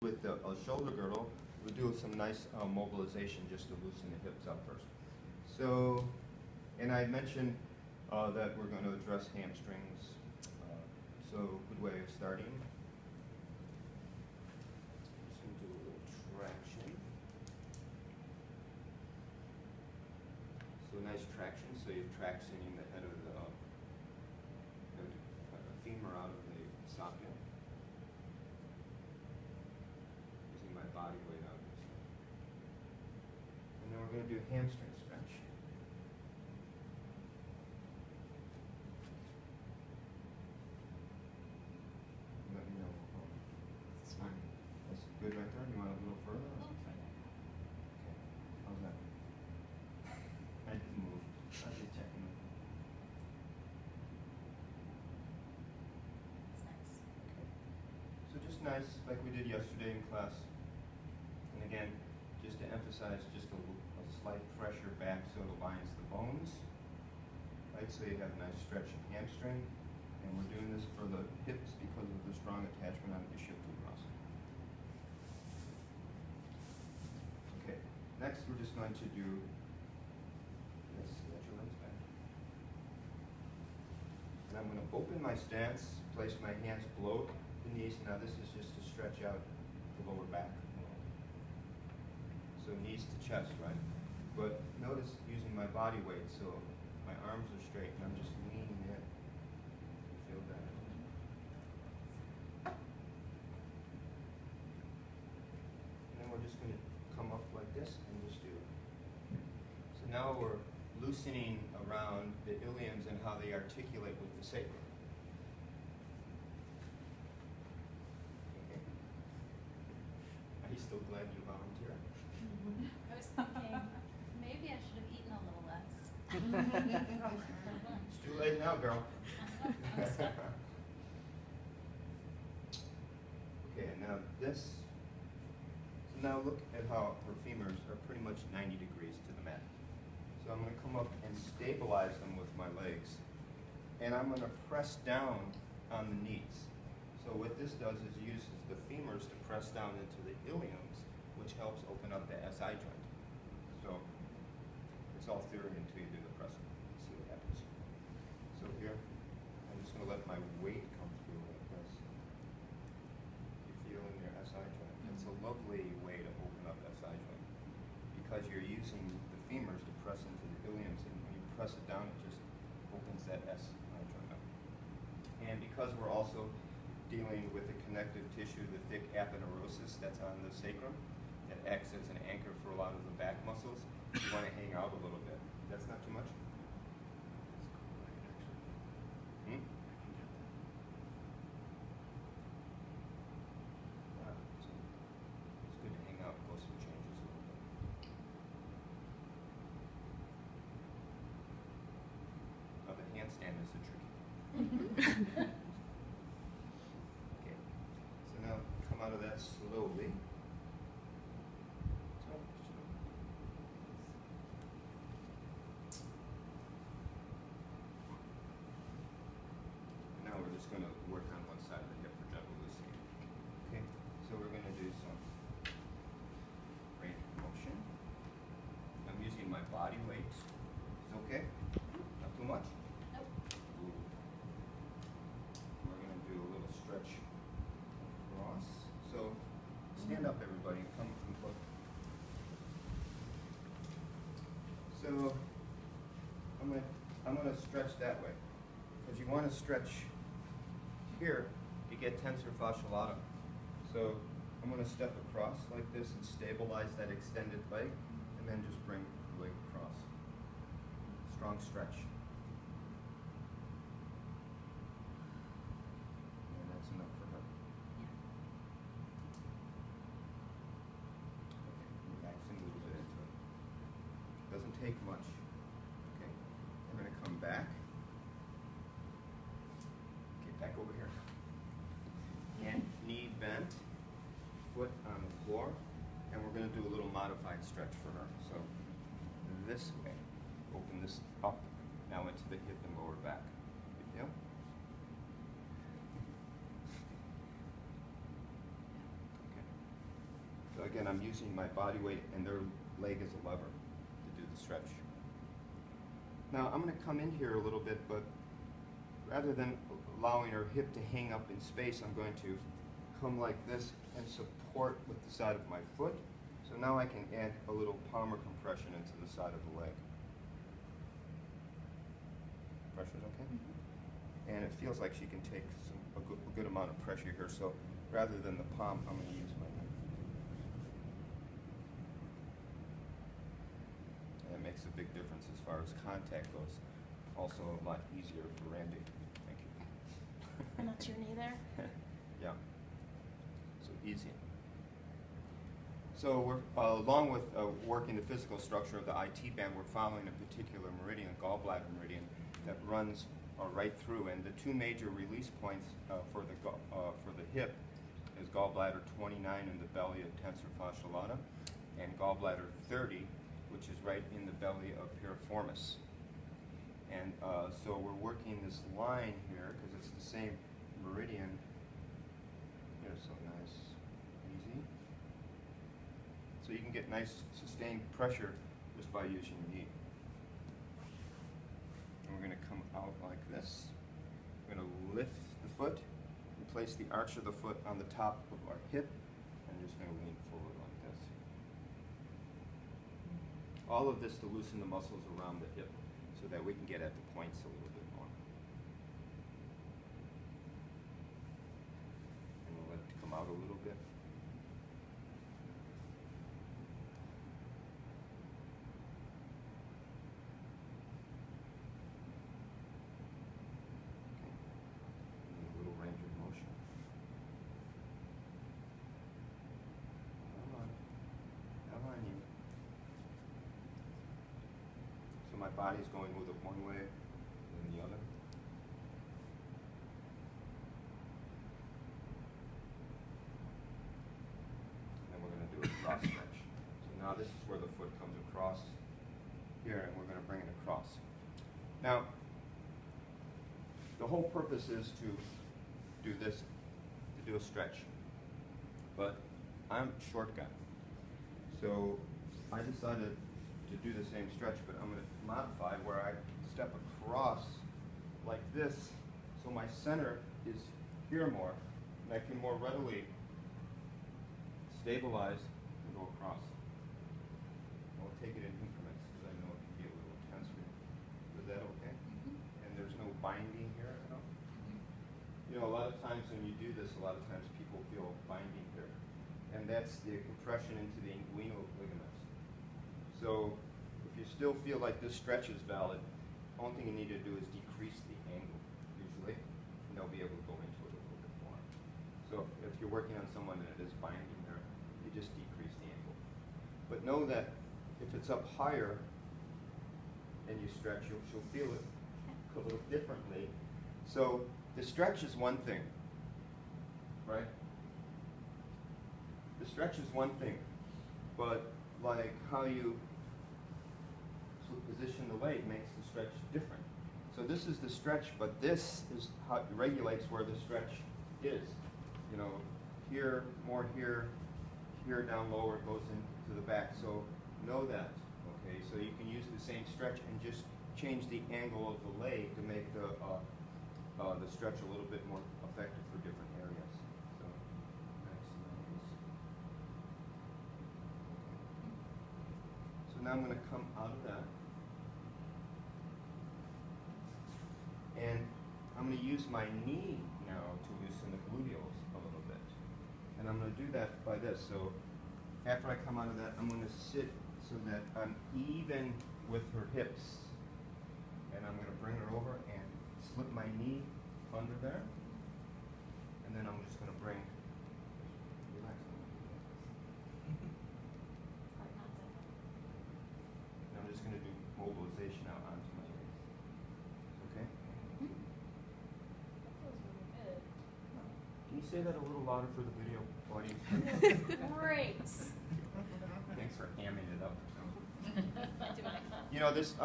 With a shoulder girdle, we'll do some nice mobilization just to loosen the hips up first. So, and I mentioned that we're going to address hamstrings. So, good way of starting. Just going to do a little traction. So, nice traction. So, you're tractioning the head of the femur out of the socket. Using my body weight out of this. And then we're going to do a hamstring stretch. Let me know. It's fine. That's good right there. You want it a little further? A little further. Okay. How's that? I didn't move. I was checking. It's nice. Okay. So just nice, like we did yesterday in class. And again, just to emphasize, just a slight pressure back so it aligns the bones. Right, so you have a nice stretch of hamstring. And we're doing this for the hips because of the strong attachment on the ischial-tuberosum. Okay, next we're just going to do, let's get your legs back. And I'm going to open my stance, place my hands below the knees. Now this is just to stretch out the lower back. So knees to chest, right? But notice using my body weight, so my arms are straight and I'm just leaning in. Feel that? And then we're just going to come up like this and just do it. So now we're loosening around the iliums and how they articulate with the sacrum. Okay. Are you still glad you volunteered? I was thinking, maybe I should have eaten a little less. It's too late now, girl. Okay, now this. So now look at how her femurs are pretty much 90 degrees to the mat. So I'm going to come up and stabilize them with my legs. And I'm going to press down on the knees. So what this does is uses the femurs to press down into the iliums, which helps open up the SI joint. So it's all theory until you do the pressing. Let's see what happens. So here, I'm just going to let my weight come through like this. You feel in your SI joint. It's a lovely way to open up SI joint because you're using the femurs to press into the iliums, and when you press it down, it just opens that SI joint up. And because we're also dealing with the connective tissue, the thick aponeurosis that's on the sacrum, that acts as an anchor for a lot of the back muscles, you want to hang out a little bit. That's not too much? Hmm? Wow. So it's good to hang out, go some changes a little bit. Now the handstand is the tricky. Okay. So now come out of that slowly. Now we're just going to work on one side of the hip for gentle loosening. Okay, so we're going to do some range of motion. I'm using my body weight. Is it okay? Not too much? Nope. Ooh. We're going to do a little stretch across. So stand up, everybody. Come look. So I'm going to stretch that way. Because you want to stretch here to get tensor fasciae latum. So I'm going to step across like this and stabilize that extended leg, and then just bring the leg across. Strong stretch. And that's enough for her. Okay, relaxing a little bit into it. Doesn't take much. Okay, we're going to come back. Back over here. And knee bent, foot on the floor, and we're going to do a little modified stretch for her. So this way, open this up, now into the hip and lower back. You feel? Okay. So again, I'm using my body weight and their leg as a lever to do the stretch. Now I'm going to come in here a little bit, but rather than allowing her hip to hang up in space, I'm going to come like this and support with the side of my foot. So now I can add a little palmar compression into the side of the leg. Pressure's okay? Mm-hmm. And it feels like she can take a good amount of pressure here. So rather than the palm, I'm going to use my knee. And it makes a big difference as far as contact goes. Also a lot easier for Randy. Thank you. And that's your knee there? Yeah. So easy. So we're, along with working the physical structure of the IT band, we're following a particular meridian, a gallbladder meridian, that runs right through. And the two major release points for the hip is gallbladder 29 in the belly of tensor fascia lata, and gallbladder 30, which is right in the belly of piriformis. And so we're working this line here because it's the same meridian. Here's so nice, easy. So you can get nice sustained pressure just by using your knee. And we're going to come out like this. We're going to lift the foot and place the arch of the foot on the top of our hip, and just going to lean forward like this. All of this to loosen the muscles around the hip so that we can get at the points a little bit more. And we'll let it come out a little bit. And a little range of motion. Come on you. So my body's going with it one way and the other. And then we're going to do a cross stretch. So now this is where the foot comes across here, and we're going to bring it across. Now, the whole purpose is to do this, to do a stretch. But I'm a short guy. So I decided to do the same stretch, but I'm going to modify where I step across like this, so my center is here more, and I can more readily stabilize and go across. I'll take it in increments because I know it can be a little tense for you. Is that okay? Mm-hmm. And there's no binding here, you know? You know, a lot of times when you do this, a lot of times people feel binding here. And that's the compression into the inguinal ligaments. So if you still feel like this stretch is valid, the only thing you need to do is decrease the angle, usually, and they'll be able to go into it a little bit more. So if you're working on someone that is binding there, you just decrease the angle. But know that if it's up higher and you stretch, she'll feel it a little differently. So the stretch is one thing, right? The stretch is one thing, but like how you position the leg makes the stretch different. So this is the stretch, but this is how it regulates where the stretch is. You know, here, more here, here down lower, it goes into the back. So know that, okay? So you can use the same stretch and just change the angle of the leg to make the stretch a little bit more effective for different areas. So that's nice. So now I'm going to come out of that. And I'm going to use my knee now to loosen the gluteals a little bit. And I'm going to do that by this. So after I come out of that, I'm going to sit so that I'm even with her hips. And I'm going to bring her over and slip my knee under there. And then I'm just going to bring, relax a little bit. And I'm just going to do mobilization out onto my legs. Okay? That feels really good. Can you say that a little louder for the video audience? Great. Thanks for hamming it up. Do I? You know, this,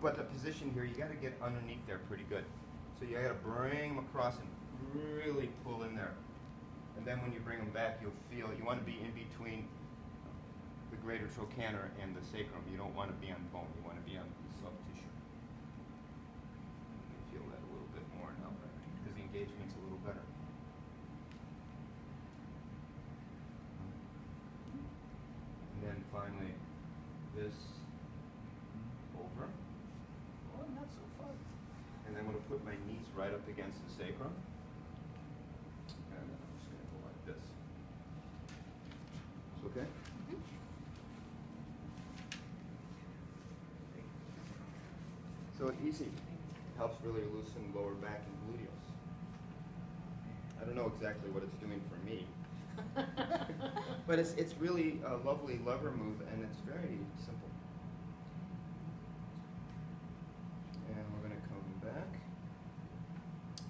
but the position here, you got to get underneath there pretty good. So you got to bring them across and really pull in there. And then when you bring them back, you'll feel, you want to be in between greater trochanter and the sacrum. You don't want to be on bone. You want to be on soft tissue. You feel that a little bit more now, because the engagement's a little better. And then finally, this over. Oh, not so fun. And then I'm going to put my knees right up against the sacrum. And then I'm just going to go like this. It's okay? So it's easy. Helps really loosen lower back and gluteus. I don't know exactly what it's doing for me. But it's really a lovely lever move, and it's very simple. And we're going to come back.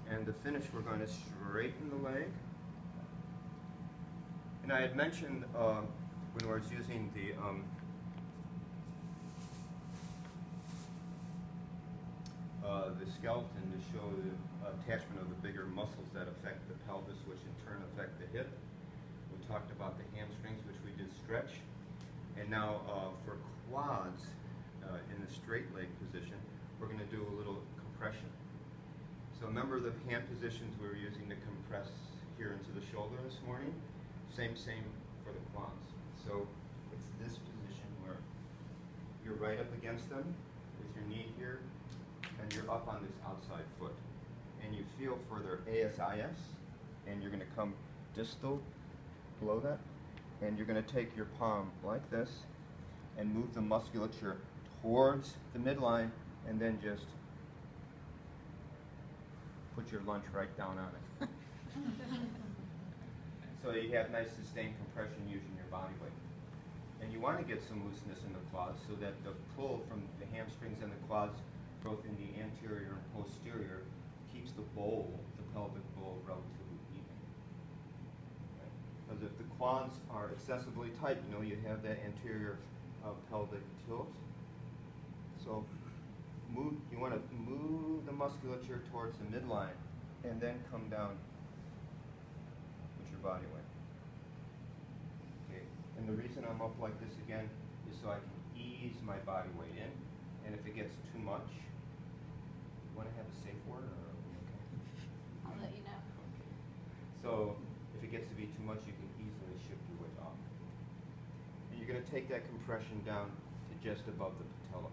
And to finish, we're going to straighten the leg. And I had mentioned when I was using the skeleton to show the attachment of the bigger muscles that affect the pelvis, which in turn affect the hip. We talked about the hamstrings, which we did stretch. And now for quads, in the straight leg position, we're going to do a little compression. So remember the hand positions we were using to compress here into the shoulder this morning? Same for the quads. So it's this position where you're right up against them with your knee here, and you're up on this outside foot. And you feel for their ASIS, and you're going to come distal below that, and you're going to take your palm like this and move the musculature towards the midline, and then just put your lunch right down on it. So you have nice sustained compression using your body weight. And you want to get some looseness in the quads so that the pull from the hamstrings and the quads, both in the anterior and posterior, keeps the bowl, the pelvic bowl, relatively even. Right? Because if the quads are excessively tight, you have that anterior pelvic tilt. So you want to move the musculature towards the midline and then come down with your body weight. Okay. And the reason I'm up like this again is so I can ease my body weight in. And if it gets too much, you want to have a safe word, or are we okay? I'll let you know. Okay. So if it gets to be too much, you can easily shift your weight off. And you're going to take that compression down to just above the patella.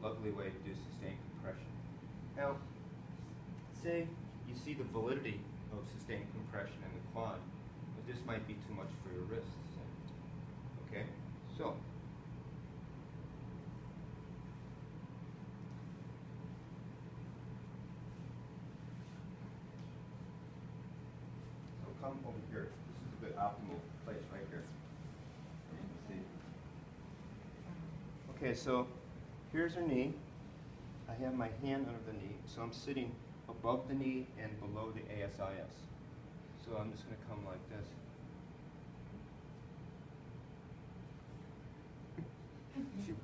Lovely way to do sustained compression. Now, say you see the validity of sustained compression in the quad, but this might be too much for your wrists. Okay? So, come over here. This is a good optimal place right here. You can see. Okay, so here's her knee. I have my hand under the knee, so I'm sitting above the knee and below the ASIS. So I'm just going to come like this. Phew.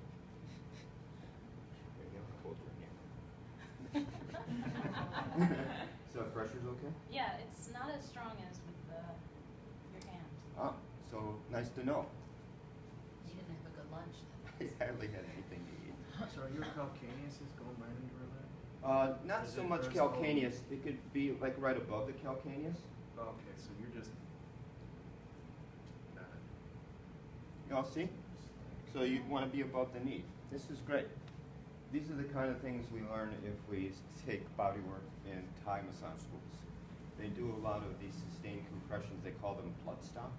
There you go. Hold your hand. So pressure's okay? Yeah, it's not as strong as with your hand. Ah, so nice to know. You didn't have a good lunch then. I hardly had anything to eat. So are your calcaneus going right into her leg? Not Is so it much vertical? calcaneus. It could be like right above the calcaneus. Oh, okay, so you're just. Got it. Y'all see? So you want to be above the knee. This is great. These are the kind of things we learn if we take bodywork in Thai massage schools. They do a lot of these sustained compressions. They call them blood stop,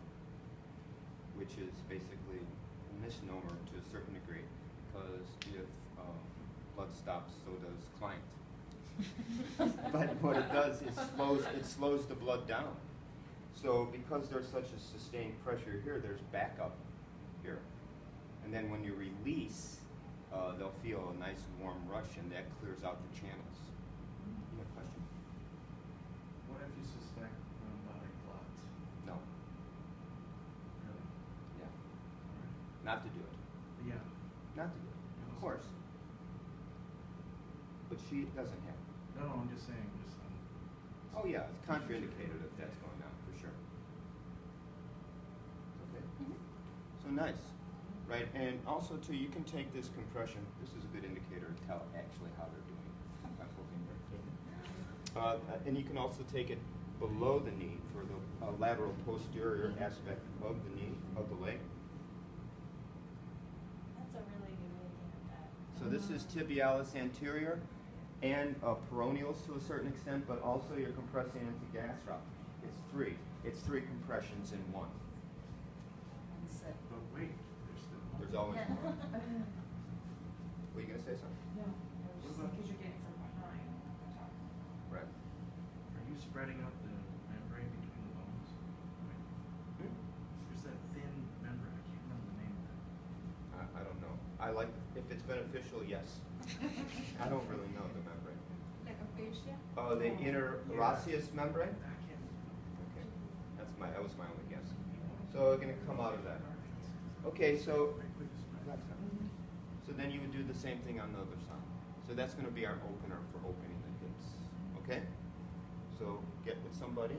which is basically a misnomer to a certain degree, because if blood stops, so does client. But what it does is it slows the blood down. So because there's such a sustained pressure here, there's backup here. And then when you release, they'll feel a nice warm rush, and that clears out the channels. You have a question? What if you suspect thrombotic clots? No. Really? Yeah. Alright. Not to do it. Yeah. Not to do it. Of course. But she doesn't have it. No, No, I'm just saying, Oh yeah, it's contraindicated if that's going down, for sure. Okay, so nice, right? And also too, you can take this compression, this is a good indicator to tell actually how they're doing. By holding their and you can also take it below the knee for the lateral posterior aspect of the knee, of the leg. That's a really good way to look at that. So this is tibialis anterior and peroneals to a certain extent, but also you're compressing into gastroc. It's three. It's three compressions in one. That's it. but wait, there's still more. There's always Yeah. more. Were you gonna say something? No, I was just What about- because you're getting from behind the top. Right. Are you spreading out the membrane between the bones? Wait, Hmm? there's that thin membrane, I can't remember the name of it. I don't know. I like, if it's beneficial, yes. I don't really know the membrane. Like a fascia? Oh, the interosseous membrane? I can't. Okay, that was my only guess. So we're gonna come out of that. Okay, so, so then you would do the same thing on the other side. So that's gonna be our opener for opening the hips, okay? So get with somebody.